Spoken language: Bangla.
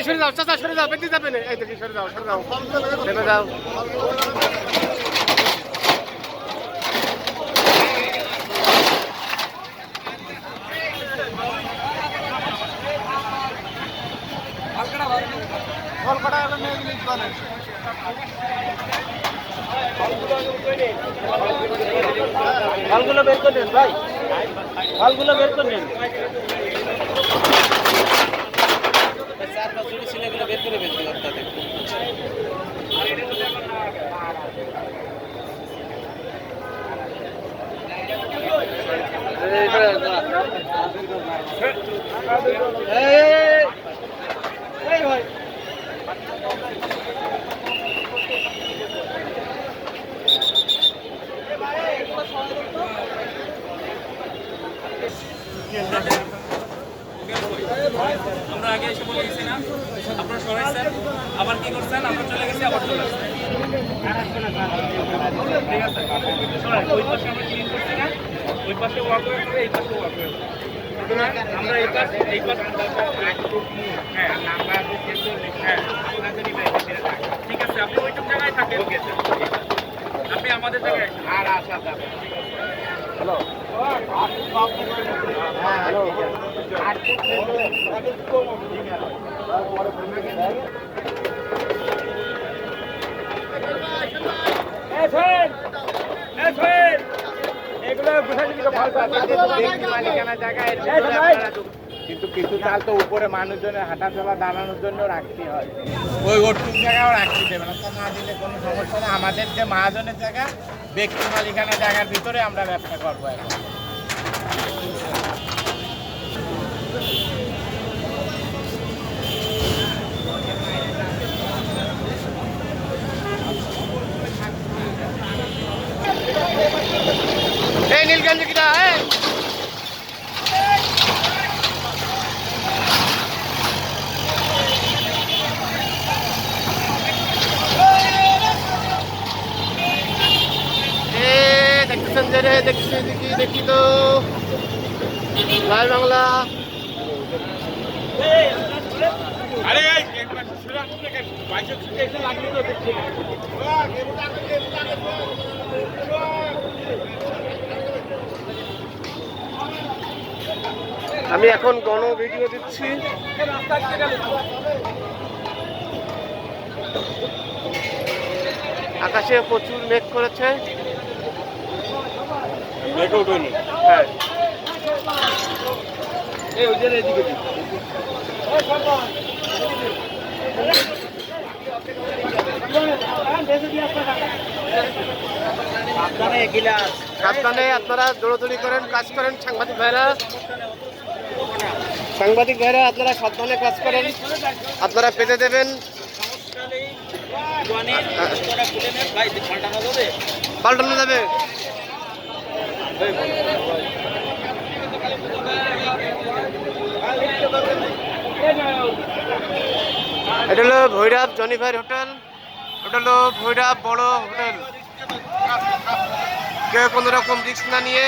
সরে যাও, চাচা সরে যাও, বেঁধে যাবে না। এই দেখি সরে যাও, সরে যাও, নেমে যাও। ফলগুলো বের করে নেন ভাই, ফলগুলো বের করে নেন। চার পাঁচ জুড়ি ছেলেগুলো বের করে বের করে তাদের। ভাই আমরা আগে এসে বলে গেছি না, আপনারা সরাইছেন, আবার কি করছেন, আমরা চলে গেছি, আবার চলে আসছেন। ঠিক আছে, সরাই ওই পাশে আমরা ক্লিন করছি না, ওই পাশে ওয়াক ওয়ে করে, এই পাশে ওয়াক ওয়ে করে। আমরা এই পাশে হ্যাঁ ঠিক আছে, আপনি ওইটুক জায়গায় থাকেন, আপনি আমাদের জায়গায় আর আসা যাবে। হ্যালো কিন্তু কিছু চাল তো উপরে মানুষজনের হাঁটা চলা দাঁড়ানোর জন্য রাখতে হয়, ওই ওটুক জায়গাও রাখতে দেবে না, না দিলে কোনো সমস্যা নেই। আমাদের যে মহাজনের জায়গা, ব্যক্তি মালিকানা জায়গার ভিতরে আমরা ব্যবসা করবো এখন। এই নীলগঞ্জ কিটা দেখতেছেন যে রে, দেখছি দেখি তো লাল বাংলা। আমি এখন গণ ভিডিও দিচ্ছি। আকাশে প্রচুর মেঘ করেছে। হ্যাঁ সাবধানে আপনারা দৌড়দৌড়ি করেন, কাজ করেন। সাংবাদিক ভাইরা আপনারা সাবধানে কাজ করেন, আপনারা পেতে দেবেন। পাল্টানো যাবে। এটা হলো ভৈরব জনিফার হোটেল। ওটা হলো ভৈরব বড় হোটেল। কেউ কোনো রকম রিস্ক না নিয়ে